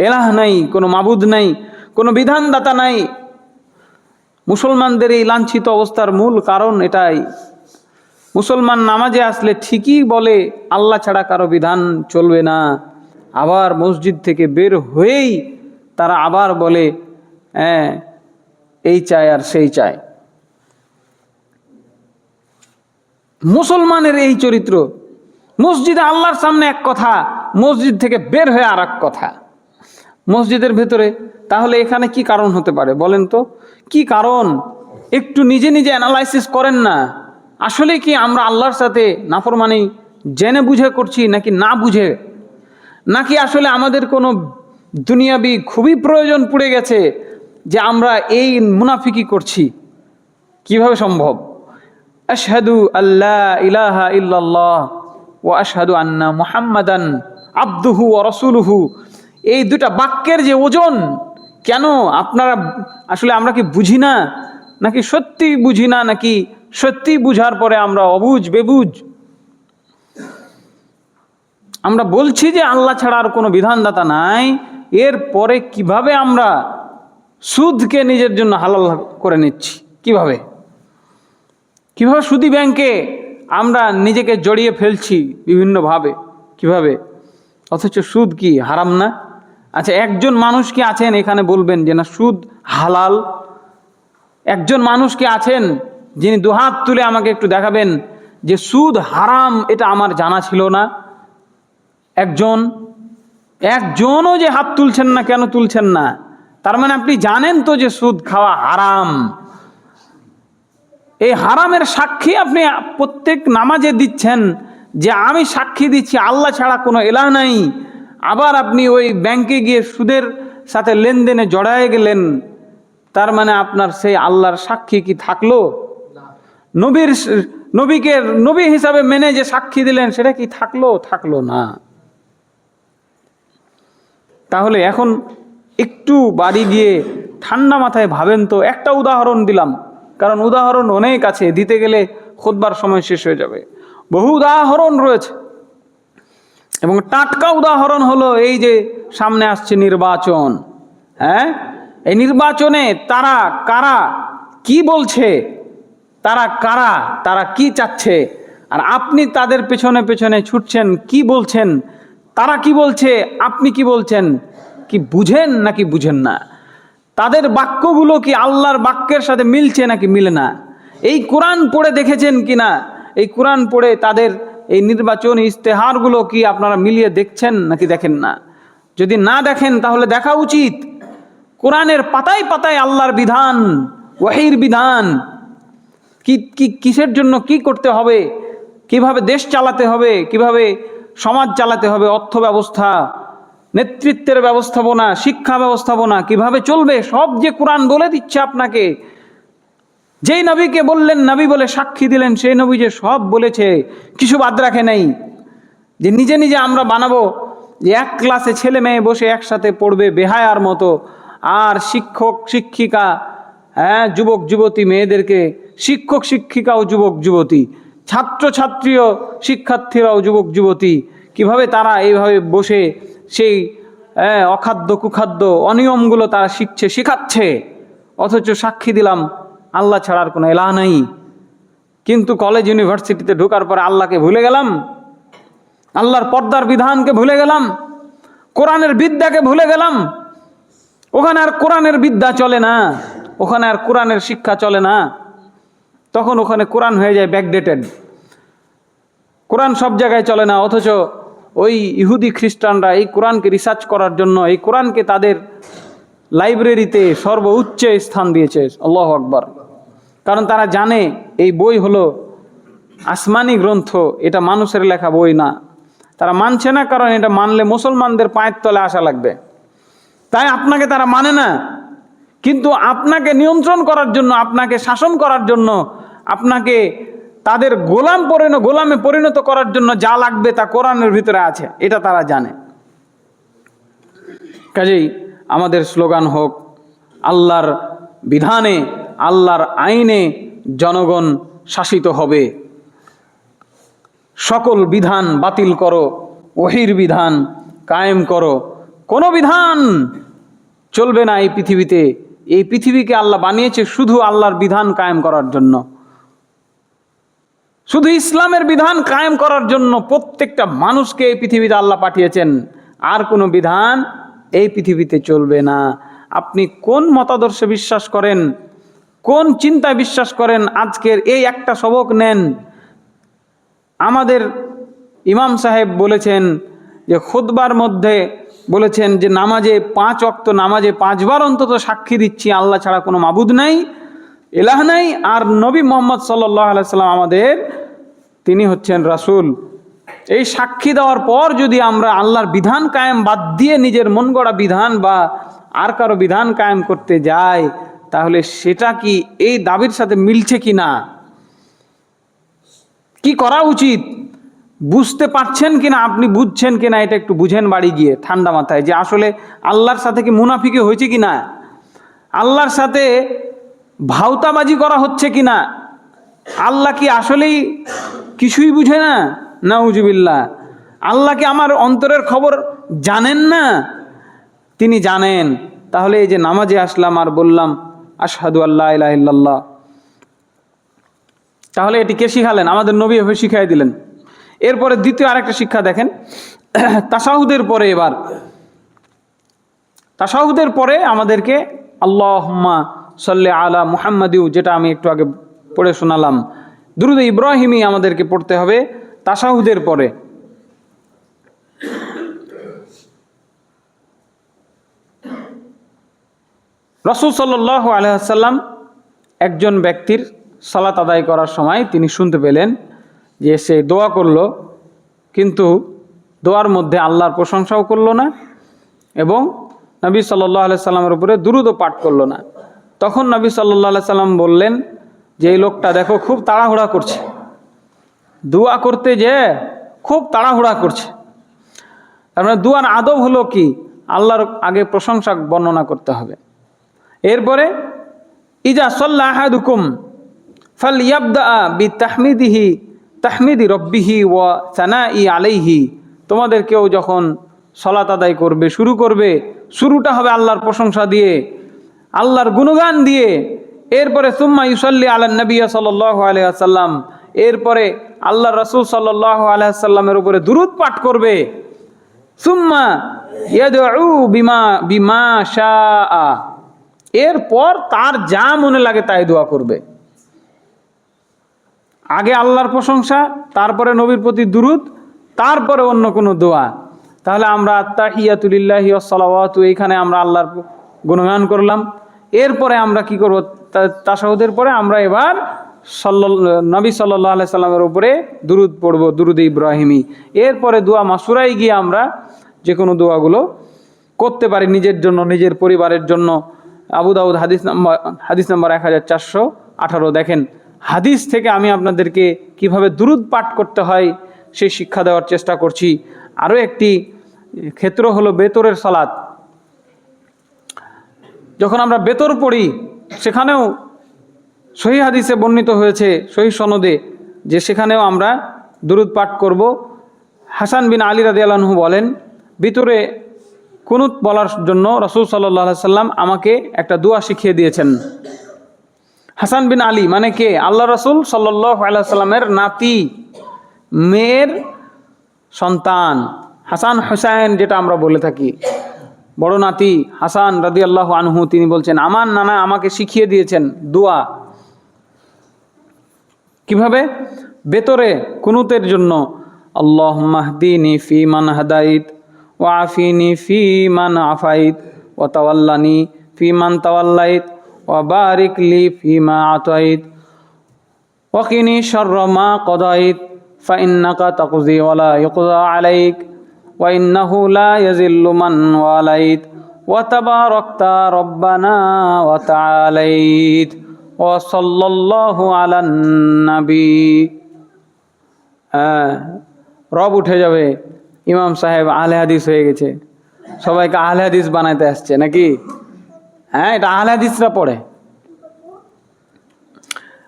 এলাহ নাই, কোনো মাবুদ নাই, কোনো বিধানদাতা নাই। মুসলমানদের এই লাঞ্ছিত অবস্থার মূল কারণ এটাই। মুসলমান নামাজে আসলে ঠিকই বলে আল্লাহ ছাড়া কারো বিধান চলবে না, আবার মসজিদ থেকে বের হয়েই তারা আবার বলে হ্যাঁ এই চাই আর সেই চাই। মুসলমানের এই চরিত্র, মসজিদে আল্লাহর সামনে এক কথা, মসজিদ থেকে বের হয়ে আর এক কথা। মসজিদের ভেতরে তাহলে এখানে কি কারণ হতে পারে বলেন তো? কি কারণ? একটু নিজে নিজে অ্যানালাইসিস করেন না। আসলে কি আমরা আল্লাহর সাথে নাফরমানি জেনে বুঝে করছি নাকি না বুঝে, নাকি আসলে আমাদের কোনো দুনিয়াবি খুবই প্রয়োজন পড়ে গেছে যে আমরা এই মুনাফিকি করছি? কিভাবে সম্ভব? আশহাদু আল্লা ইলাহা ইল্লাল্লাহ ওয়া আশহাদু আন্না মুহাম্মাদান আবদুহু ওয়া রাসূলুহু, এই দুটা বাক্যের যে ওজন, কেন আপনারা আসলে আমরা কি বুঝি না, নাকি সত্যি বুঝি না, নাকি সত্যি বুঝার পরে আমরা অবুঝ বেবুঝ? আমরা বলছি যে আল্লাহ ছাড়া আর কোনো বিধানদাতা নাই, এরপরে কিভাবে আমরা সুদকে নিজের জন্য হালাল করে নিচ্ছি? কিভাবে কিভাবে সুদী ব্যাংকে আমরা নিজেকে জড়িয়ে ফেলছি বিভিন্নভাবে, কিভাবে? অথচ সুদ কি হারাম না? আচ্ছা, একজন মানুষ কি আছেন এখানে বলবেন যে না সুদ হালাল? একজন মানুষ কি আছেন যিনি দুহাত তুলে আমাকে একটু দেখাবেন যে সুদ হারাম, এটা আমার জানা ছিল না? একজনও যে হাত তুলছেন না, কেন তুলছেন না? তার মানে আপনি জানেন তো যে সুদ খাওয়া হারাম। এই হারামের সাক্ষী আপনি প্রত্যেক নামাজে দিচ্ছেন যে আমি সাক্ষী দিচ্ছি আল্লাহ ছাড়া কোনো ইলাহ নাই, আবার আপনি ওই ব্যাংকে গিয়ে সুদের সাথে লেনদেনে জড়ায় গেলেন। তার মানে আপনার সেই আল্লাহর সাক্ষী কি থাকলো? নবীকে নবী হিসাবে মেনে যে সাক্ষী দিলেন সেটা কি থাকলো না। তাহলে এখন একটু বাড়ি গিয়ে ঠান্ডা মাথায় ভাবেন তো। একটা উদাহরণ দিলাম, কারণ উদাহরণ অনেক আছে, দিতে গেলে খুতবার সময় শেষ হয়ে যাবে। বহু উদাহরণ রয়েছে এবং টাটকা উদাহরণ হলো এই যে সামনে আসছে নির্বাচন। হ্যাঁ, এই নির্বাচনে তারা কারা কি বলছে, তারা কি চাচ্ছে, আর আপনি তাদের পেছনে পেছনে ছুটছেন, কি বলছেন, তারা কি বলছে, আপনি কি বলছেন, কি বুঝেন নাকি বুঝেন না? তাদের বাক্যগুলো কি আল্লাহর বাক্যের সাথে মিলছে নাকি মিলে না? এই কোরআন পড়ে দেখেছেন কিনা? এই কোরআন পড়ে তাদের এই নির্বাচনী ইস্তেহারগুলো কি আপনারা মিলিয়ে দেখছেন নাকি দেখেন না? যদি না দেখেন তাহলে দেখা উচিত। কোরআনের পাতায় পাতায় আল্লাহর বিধান, ওয়াহির বিধান, কিসের জন্য কি করতে হবে, কিভাবে দেশ চালাতে হবে, কিভাবে সমাজ চালাতে হবে, অর্থ ব্যবস্থা, নেতৃত্বের ব্যবস্থাপনা, শিক্ষা ব্যবস্থাপনা কিভাবে চলবে, সব যে কোরআন বলে দিচ্ছে আপনাকে। যেই নবীকে বললেন, নবী বলে সাক্ষী দিলেন, সেই নবী যে সব বলেছে, কিছু বাদ রাখে নাই। যে নিজে নিজে আমরা বানাবো যে এক ক্লাসে ছেলে মেয়ে বসে একসাথে পড়বে বেহায়ার মতো, আর শিক্ষক শিক্ষিকা, হ্যাঁ, যুবক যুবতী মেয়েদেরকে, শিক্ষক শিক্ষিকাও যুবক যুবতী, ছাত্র ছাত্রীও শিক্ষার্থীরাও যুবক যুবতী, কিভাবে তারা এইভাবে বসে সেই অখাদ্য কুখাদ্য অনিয়মগুলো তারা শিখাচ্ছে। অথচ সাক্ষী দিলাম আল্লাহ ছাড়ার কোনো ইলাহ নাই। কিন্তু কলেজ ইউনিভার্সিটিতে ঢোকার পরে আল্লাহকে ভুলে গেলাম, আল্লাহর পর্দার বিধানকে ভুলে গেলাম, কোরআনের বিদ্যাকে ভুলে গেলাম। ওখানে আর কোরআনের বিদ্যা চলে না, ওখানে আর কোরআনের শিক্ষা চলে না, তখন ওখানে কোরআন হয়ে যায় ব্যাকডেটেড, কোরআন সব জায়গায় চলে না। অথচ ওই ইহুদি খ্রিস্টানরা এই কোরআনকে রিসার্চ করার জন্য এই কোরআনকে তাদের লাইব্রেরিতে সর্বোচ্চ স্থান দিয়েছে। আল্লাহু আকবার। কারণ তারা জানে এই বই হলো আসমানি গ্রন্থ, এটা মানুষের লেখা বই না। তারা মানছে না, কারণ এটা মানলে মুসলমানদের পায়ের তলে আসা লাগবে, তাই আপনাকে তারা মানে না। কিন্তু আপনাকে নিয়ন্ত্রণ করার জন্য, আপনাকে শাসন করার জন্য, আপনাকে তাদের গোলামে পরিণত করার জন্য যা লাগবে তা কোরআনের ভিতরে আছে, এটা তারা জানে। কাজেই আমাদের স্লোগান হোক, আল্লাহর বিধানে, আল্লাহর আইনে জনগণ শাসিত হবে। সকল বিধান বাতিল করো, ওহির বিধান কায়েম করো। কোনো বিধান চলবে না এই পৃথিবীতে। এই পৃথিবীকে আল্লাহ বানিয়েছে শুধু আল্লাহর বিধান কায়েম করার জন্য, শুধু ইসলামের বিধান কায়েম করার জন্য প্রত্যেকটা মানুষকে এই পৃথিবীতে আল্লাহ পাঠিয়েছেন। আর কোনো বিধান এই পৃথিবীতে চলবে না। আপনি কোন মতাদর্শে বিশ্বাস করেন, কোন চিন্তায় বিশ্বাস করেন, আজকের এই একটা সবক নেন। আমাদের ইমাম সাহেব বলেছেন যে খুতবার মধ্যে বলেছেন যে নামাজে 5 ওয়াক্ত নামাজে 5 বার অন্তত সাক্ষী দিচ্ছি আল্লাহ ছাড়া কোনো মাবুদ নাই, ইলাহ নাই, আর নবী মুহাম্মদ সাল্লাল্লাহু আলাইহি সাল্লাম আমাদের, তিনি হচ্ছেন রাসূল। এই সাক্ষী দেওয়ার পর যদি আমরা আল্লাহর বিধান কায়েম বাদ দিয়ে নিজের মন গড়া বিধান বা আর কারো বিধান কায়েম করতে যাই, তাহলে সেটা কি এই দাবির সাথে মিলছে কি না, কি করা উচিত, বুঝতে পারছেন কিনা, আপনি বুঝছেন কিনা, এটা একটু বুঝেন বাড়ি গিয়ে ঠান্ডা মাথায়, যে আসলে আল্লাহর সাথে কি মুনাফিকি হয়েছে কিনা, আল্লাহর সাথে ভাওতাবাজি করা হচ্ছে কিনা, আল্লাহ কি আসলেই কিছুই বুঝে না, নাউজুবিল্লাহ। আল্লাহ কি আমার অন্তরের খবর জানেন না? তিনি জানেন। তাহলে এই যে নামাজে আসলাম আর বললাম আশহাদু আল্লা ইলাহা ইল্লাল্লাহ, তাহলে এটি কে শিখালেন? আমাদের নবী এভাবে শিখাই দিলেন। এরপরে দ্বিতীয় আরেকটা শিক্ষা দেখেন, তাশাহুদের পরে, এবার তাশাহুদের পরে আমাদেরকে আল্লাহুম্মা সাল্লি আলা মুহাম্মাদিউ, যেটা আমি একটু আগে পড়ে শোনালাম, দুরূদ ইব্রাহিমী আমাদেরকে পড়তে হবে তাশাহুদের পরে। রাসূল সাল্লাল্লাহু আলাইহি ওয়াসাল্লাম একজন ব্যক্তির সালাত আদায় করার সময় তিনি শুনতে পেলেন যে সে দোয়া করলো, কিন্তু দোয়ার মধ্যে আল্লাহর প্রশংসাও করলো না এবং নবী সাল্লাল্লাহু আলাইহি সাল্লামের উপরে দুরূদও পাঠ করলো না। তখন নবী সাল্লাল্লাহু আলাইহি সাল্লাম বললেন যে এই লোকটা দেখো খুব তাড়াহুড়া করছে, দোয়া করতে যে খুব তাড়াহুড়া করছে। তার মানে দোয়ার আদব হলো কি, আল্লাহর আগে প্রশংসা বর্ণনা করতে হবে। এরপরে ইজা সাল্লা আহাদুকুম ফালইয়াবদা বিতাহমিদি রব্বিহি ওয়া সানাই আলাইহি, তোমাদের কেউ যখন সালাত আদায় করবে, শুরু করবে, শুরুটা হবে আল্লাহর প্রশংসা দিয়ে, আল্লাহর গুণগান দিয়ে। এরপরে সুম্মা ইউসাল্লি আলা নবী সাল্লাল্লাহু আলাইহি ওয়াসাল্লাম, এরপরে আল্লাহর রাসূল সাল্লাল্লাহু আলাইহি ওয়াসাল্লামের উপরে দুরূদ পাঠ করবে। সুম্মা ইয়াদউ বিমা শাআ, এরপর তার যা মনে লাগে তাই দোয়া করবে। আগে আল্লাহর প্রশংসা, তারপরে নবীর প্রতি দুরূদ, তারপরে অন্য কোনো দোয়া। তাহলে আমরা আত্তাহিয়াতু লিল্লাহি ওয়াস সালাওয়াতু, এইখানে আমরা আল্লাহর গুণগান করলাম। এরপরে আমরা কি করব? তাশাহুদের পরে আমরা এবার নবী সাল্লাল্লাহু আলাইহি সাল্লামের উপরে দুরূদ পড়ব, দুরূদ ইব্রাহিমী। এরপরে দোয়া মাসুরায় গিয়ে আমরা যে কোনো দোয়াগুলো করতে পারি নিজের জন্য, নিজের পরিবারের জন্য। আবু দাউদ হাদিস নাম্বার 1418। দেখেন, হাদিস থেকে আমি আপনাদেরকে কিভাবে দুরূদ পাঠ করতে হয় সেই শিক্ষা দেওয়ার চেষ্টা করছি। আরও একটি ক্ষেত্র হলো বেতরের সালাত। যখন আমরা বেতর পড়ি, সেখানেও সহিহ হাদিসে বর্ণিত হয়েছে, সহিহ সনদে, যে সেখানেও আমরা দুরূদ পাঠ করব। হাসান বিন আলী রাদিয়াল্লাহু আনহু বলেন, ভিতরে কুনুত বলার জন্য রাসূল সাল্লাল্লাহু আলাইহি সাল্লাম আমাকে একটা দোয়া শিখিয়ে দিয়েছেন। হাসান বিন আলী মানে কে? আল্লাহ রাসূল সাল্লাল্লাহু আলাইহি সাল্লামের নাতি, মেয়ের সন্তান, হাসান হুসাইন যেটা আমরা বলে থাকি। বড় নাতি হাসান রাদিয়াল্লাহু আনহু তিনি বলছেন, আমার নানা আমাকে শিখিয়ে দিয়েছেন দোয়া কিভাবে, ভেতরে কুনুতের জন্য আল্লাহুম্মা হদিনি ফিমান হাদাইত ওয়া আফিনি ফিমান আফাইত ওয়া তাওয়াল্লানি ফিমান তাওয়াল্লাইত ওয়া বারিক লি ফিমা আতাইত ওয়া কিনি শাররা মা কাদাইত ফাইন্নাকা তাকজি ওয়া লা ইউকযা আলাইক ওয়া ইন্নাহু লা ইয়াযিল্লু মান ওয়ালাইত ওয়া তাবারাকতা রব্বানা ওয়া তাআলাইত ওয়া সাল্লাল্লাহু আলান নবী। রব উঠে যাবে, ইমাম সাহেব আহলে হাদিস হয়ে গেছে, সবাইকে আহলে হাদিস বানাইতে আসছে নাকি? হ্যাঁ, এটা আহলে হাদিসরা পড়ে।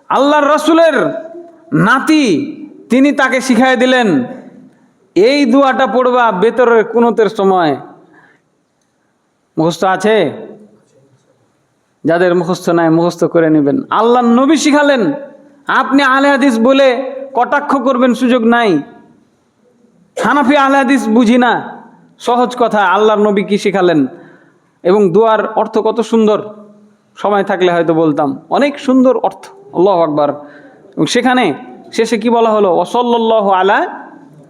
আল্লাহর রাসূলের নাতি তিনি তাকে শিখাই দিলেন এই দোয়াটা পড়বা ভেতরের কুনুতের সময়। মুখস্থ আছে? যাদের মুখস্থ নাই মুখস্থ করে নেবেন। আল্লাহর নবী শিখালেন, আপনি আহলে হাদিস বলে কটাক্ষ করবেন সুযোগ নাই। হানাফি আহলে হাদিস বুঝি না, সহজ কথা। আল্লাহর নবী কি শিখালেন এবং দোয়ার অর্থ কত সুন্দর, সময় থাকলে হয়তো বলতাম, অনেক সুন্দর অর্থ। আল্লাহু আকবার। এবং সেখানে শেষে কি বলা হলো, ওয়াসাল্লাল্লাহু আলা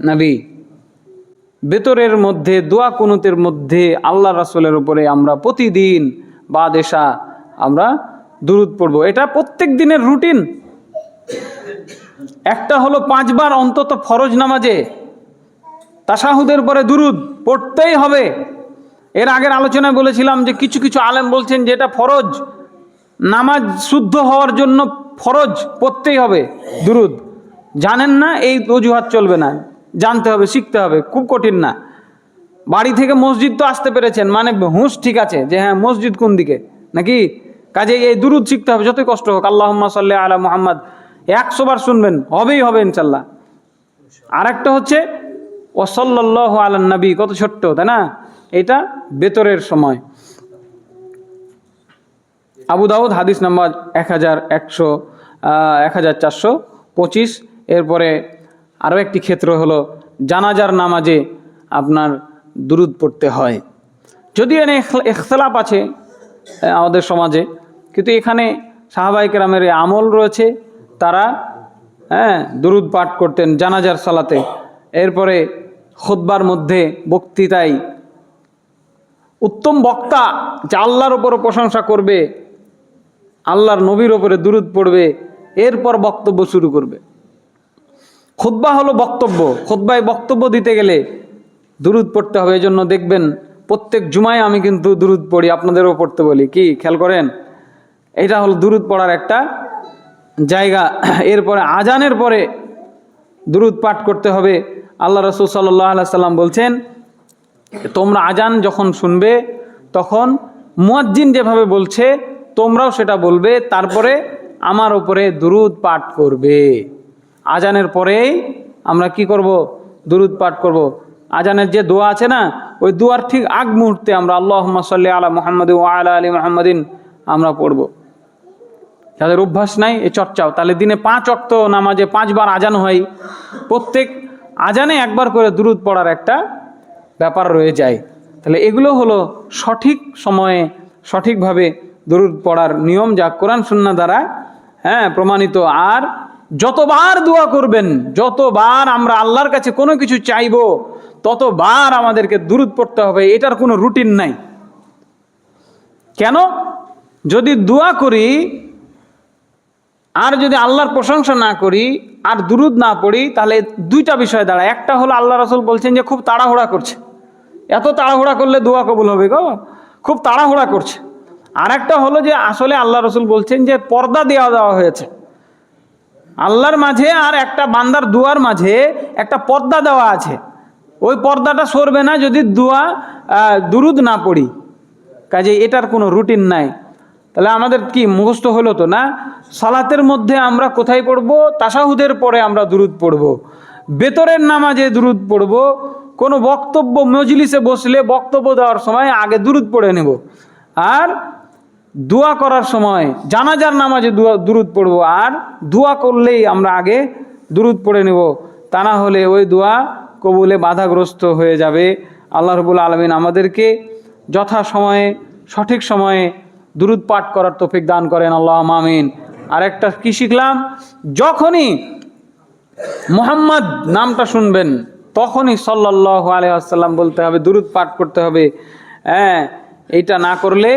নবী। ভেতরের মধ্যে দোয়া কুনুতের মধ্যে আল্লাহ রাসূলের উপরে আমরা প্রতিদিন বাদ এশা আমরা দুরূদ পড়ব। এটা প্রত্যেক দিনের রুটিন। একটা হলো 5 বার অন্তত ফরজ নামাজে তাশাহুদের পরে দুরূদ পড়তেই হবে। এর আগের আলোচনায় বলেছিলাম যে কিছু কিছু আলেম বলছেন যে এটা ফরজ, নামাজ শুদ্ধ হওয়ার জন্য ফরজ পড়তেই হবে দুরূদ। জানেন না, এই অজুহাত চলবে না, জানতে হবে, শিখতে হবে, খুব কঠিন না। বাড়ি থেকে মসজিদ তো আসতে পেরেছেন, মানে হুঁশ ঠিক আছে যে হ্যাঁ মসজিদ কোন দিকে নাকি, কাজে এই দুরূদ শিখতে হবে যতই কষ্ট হোক। আল্লাহুম্মা সাল্লি আলা মুহাম্মদ 100 বার শুনবেন, হবেই হবে ইনশাল্লাহ। আর একটা হচ্ছে ওয়াসাল্লাল্লাহু আলান নবী, কত ছোট্ট তাই না? এটা ভেতরের সময়। আবু দাউদ হাদিস নাম্বার 1425। এরপরে আরও একটি ক্ষেত্র হলো জানাজার নামাজে আপনার দুরূদ পড়তে হয়। যদিও এখানে ইখতিলাফ আছে আমাদের সমাজে, কিন্তু এখানে সাহাবায়ে কেরামের আমল রয়েছে, তারা দুরূদ পাঠ করতেন জানাজার সালাতে। এরপরে খুতবার মধ্যে, বক্তৃতায় উত্তম বক্তা যে আল্লাহর উপর প্রশংসা করবে, আল্লাহর নবীর উপরে দুরূদ পড়বে, এরপর বক্তব্য শুরু করবে। খুতবা হলো বক্তব্য, খুতবায় বক্তব্য দিতে গেলে দুরূদ পড়তে হবে। এই জন্য দেখবেন প্রত্যেক জুমায় আমি কিন্তু দুরূদ পড়ি, আপনাদেরও পড়তে বলি, কি খেয়াল করেন? এটা হলো দুরূদ পড়ার একটা জায়গা। এরপরে আজানের পরে দুরূদ পাঠ করতে হবে। আল্লাহ রাসূল সাল্লাল্লাহু আলাইহি সাল্লাম বলছেন, তোমরা আজান যখন শুনবে তখন মুয়াজ্জিন যেভাবে বলছে তোমরাও সেটা বলবে, তারপরে আমার উপরে দুরূদ পাঠ করবে। আজানের পরেই আমরা কি করব? দুরূদ পাঠ করব। আজানের যে দোয়া আছে না, ওই দোয়ার ঠিক আগ মুহূর্তে আমরা আল্লাহুম্মা সাল্লি আলা মুহাম্মাদ ওয়া আলা আলি মুহাম্মাদিন আমরা পড়ব। যাদের অভ্যাস নাই এই চর্চাও, তাহলে দিনে 5 ওয়াক্ত নামাজে 5 বার আজান হয়, প্রত্যেক আজানে একবার করে দুরূদ পড়ার একটা ব্যাপার রয়ে যায়। তাহলে এগুলো হলো সঠিক সময়ে সঠিকভাবে দুরূদ পড়ার নিয়ম, যা কোরআন সুন্নাহ দ্বারা প্রমাণিত। আর যতবার দোয়া করবেন, যতবার আমরা আল্লাহর কাছে কোনো কিছু চাইবো, ততবার আমাদেরকে দুরূদ পড়তে হবে। এটার কোনো রুটিন নাই। কেন? যদি দোয়া করি আর যদি আল্লাহর প্রশংসা না করি আর দুরূদ না পড়ি, তাহলে 2টা বিষয় দাঁড়ায়। একটা হলো আল্লাহ রাসূল বলছেন যে খুব তাড়াহুড়া করছে, এত তাড়াহুড়া করলে দোয়া কবুল হবে গো, খুব তাড়াহুড়া করছে। আর একটা হলো যে আসলে আল্লাহ রাসূল বলছেন যে পর্দা দেওয়া হয়েছে আল্লাহর মাঝে আর একটা বান্দার দুয়ার মাঝে একটা পর্দা দেওয়া আছে, ওই পর্দাটা সরবে না যদি দুরূদ না পড়ি। কাজে এটার কোনো রুটিন নাই। তাহলে আমাদের কি মুখস্থ হলো তো না? সালাতের মধ্যে আমরা কোথায় পড়বো? তাশাহুদের পরে আমরা দুরূদ পড়বো, ভেতরের নামাজে দুরূদ পড়বো, কোনো বক্তব্য মজলিসে বসলে বক্তব্য দেওয়ার সময় আগে দুরূদ পড়ে নেব, আর দোয়া করার সময় জানাজার নামাজে দুরূদ পড়বো, আর দোয়া করলেই আমরা আগে দুরূদ পড়ে নেব। তা না হলে ওই দোয়া কবুলে বাধাগ্রস্ত হয়ে যাবে। আল্লাহ রাব্বুল আলামিন আমাদেরকে যথা সময়ে সঠিক সময়ে দুরূদ পাঠ করার তৌফিক দান করেন, আল্লাহুম্মা আমিন। আরেকটা কি শিখলাম, যখনই মুহাম্মদ নামটা শুনবেন তখনই সাল্লাল্লাহু আলাইহি ওয়াসাল্লাম বলতে হবে, দুরূদ পাঠ করতে হবে। হ্যাঁ, এইটা না করলে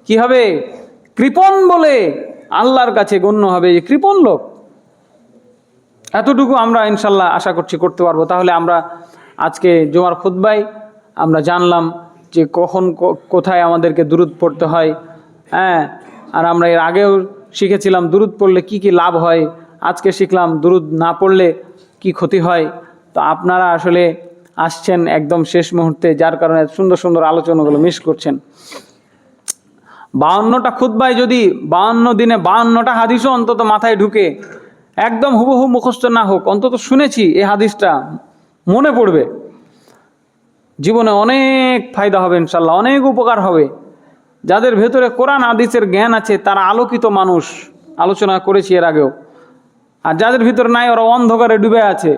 কি হবে, কৃপণ বলে আল্লাহর কাছে গণ্য হবে, যে কৃপণ লোক। এতটুকু আমরা ইনশাল্লাহ আশা করছি করতে পারবো। তাহলে আমরা আজকে জুমার খুতবায় আমরা জানলাম যে কখন কোথায় আমাদেরকে দুরূদ পড়তে হয়। হ্যাঁ, আর আমরা এর আগেও শিখেছিলাম দুরূদ পড়লে কি কি লাভ হয়। আজকে শিখলাম দুরূদ না পড়লে কি ক্ষতি হয়। তো আপনারা আসলে আসছেন একদম শেষ মুহূর্তে, যার কারণে সুন্দর সুন্দর আলোচনাগুলো মিস করছেন। 52টা খুতবায় যদি 52 দিনে 52টা হাদিসও অন্তত মাথায় ঢুকে, একদম হুবহু মুখস্থ না হোক, অন্তত শুনেছি এই হাদিসটা মনে পড়বে, জীবনে অনেক ফায়দা হবে ইনশাল্লাহ, অনেক উপকার হবে। যাদের ভেতরে কোরআন হাদিসের জ্ঞান আছে তারা আলোকিত মানুষ, আলোচনা করেছি এর আগেও। আর যাদের ভিতরে নাই ওরা অন্ধকারে ডুবে আছে।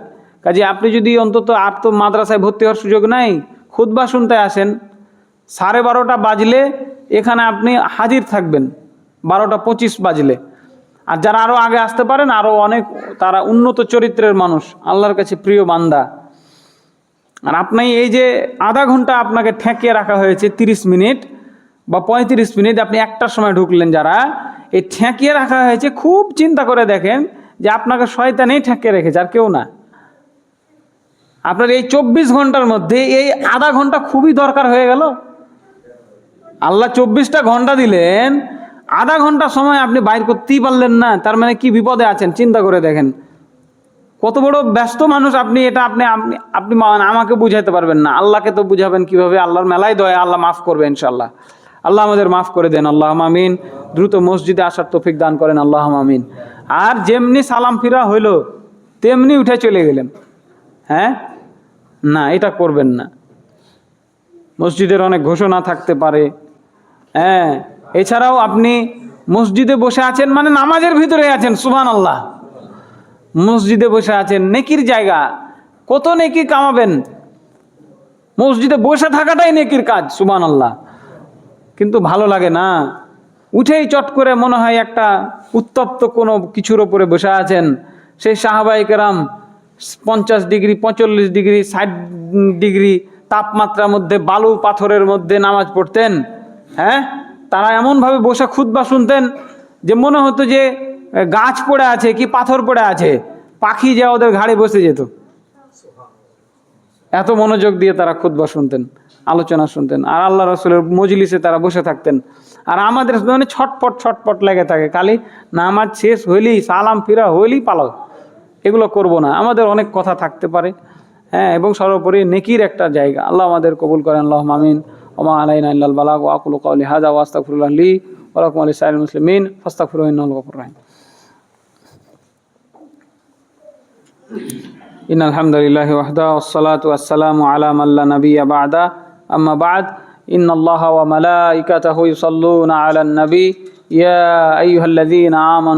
কাজে আপনি যদি অন্তত, আর তো মাদ্রাসায় ভর্তি হওয়ার সুযোগ নাই, খুতবা শুনতে আসেন, 12:30 বাজলে এখানে আপনি হাজির থাকবেন, 12:25 বাজলে। আর যারা আরও আগে আসতে পারেন, আরও অনেক, তারা উন্নত চরিত্রের মানুষ, আল্লাহর কাছে প্রিয় বান্দা। আর আপনি এই যে আধা ঘন্টা আপনাকে ঠেকিয়ে রাখা হয়েছে, 30 মিনিট বা 35 মিনিট, আপনি 1টার সময় ঢুকলেন, যারা এই ঠেকিয়ে রাখা হয়েছে, খুব চিন্তা করে দেখেন যে আপনাকে শয়তানেই ঠেকিয়ে রেখেছে, আর কেউ না। আপনার এই 24 ঘন্টার মধ্যে এই আধা ঘন্টা খুবই দরকার হয়ে গেল। আল্লাহ 24টা ঘন্টা দিলেন, আধা ঘন্টা সময় আপনি বাইর করতেই পারলেন না, তার মানে কি বিপদে আছেন চিন্তা করে দেখেন। কত বড় ব্যস্ত মানুষ আপনি, এটা আপনি আমাকে বুঝাইতে পারবেন না, আল্লাহকে তো বুঝাবেন কিভাবে। আল্লাহর মেলায় দয়া, আল্লাহ মাফ করবে ইনশাআল্লাহ। আল্লাহ আমাদের মাফ করে দেন, আল্লাহুম্মা আমিন। দ্রুত মসজিদে আসার তৌফিক দান করেন, আল্লাহুম্মা আমিন। আর যেমনি সালাম ফিরা হইলো তেমনি উঠে চলে গেলেন, হ্যাঁ, না, এটা করবেন না। মসজিদের অনেক ঘোষণা থাকতে পারে, হ্যাঁ। এছাড়াও আপনি মসজিদে বসে আছেন মানে নামাজের ভিতরে আছেন, সুবহানাল্লাহ। মসজিদে বসে আছেন, নেকির জায়গা, কত নেকি কামাবেন। মসজিদে বসে থাকাটাই নেকির কাজ, সুবহানাল্লাহ। কিন্তু ভালো লাগে না, উঠেই চট করে মনে হয় একটা উত্তপ্ত কোনো কিছুর ওপরে বসে আছেন। সেই সাহাবায়ে কেরাম 50 ডিগ্রি, 45 ডিগ্রি, 60 ডিগ্রি তাপমাত্রার মধ্যে, বালু পাথরের মধ্যে নামাজ পড়তেন। হ্যাঁ, তারা এমনভাবে বসে খুতবা শুনতেন যে মনে হতো যে গাছ পড়ে আছে কি পাথর পড়ে আছে, পাখি যা ওদের ঘাড়ে বসে যেত। এত মনোযোগ দিয়ে তারা খুতবা শুনতেন, আলোচনা শুনতেন। আর আল্লাহ রাসূলের মজলিসে তারা বসে থাকতেন। আর আমাদের মানে ছটপট লেগে থাকে, খালি নামাজ শেষ হইলেই, সালাম ফিরা হইলেই পালাও। এগুলো করব না, আমাদের অনেক কথা থাকতে পারে, হ্যাঁ। এবং সর্বোপরি নেকির একটা জায়গা, আল্লাহ আমাদের কবুল করেন, আল্লাহুম্মা আমিন। ওমা আলাইনা ইল্লাল বালাগ ওয়া আকুলু কাওলি হাযা ওয়া আস্তাগফিরুল্লাহ লি ওয়া লাকুম ওয়া লিসাইরিল মুসলিমিন ফাস্তাগফিরুহু ইন্নাহু গফুরুর রাহিম। ইন্নাল হামদুলিল্লাহি ওয়াহদা ওয়াসসালাতু ওয়াসসালামু আলা মান লা নাবিয়্যা বা'দা, আম্মা বা'দ। ইন্নাল্লাহা ওয়া মালাইকাতাহু ইউসাল্লুনা আলান নবী ইয়া আইয়ুহাল্লাযীনা আমানু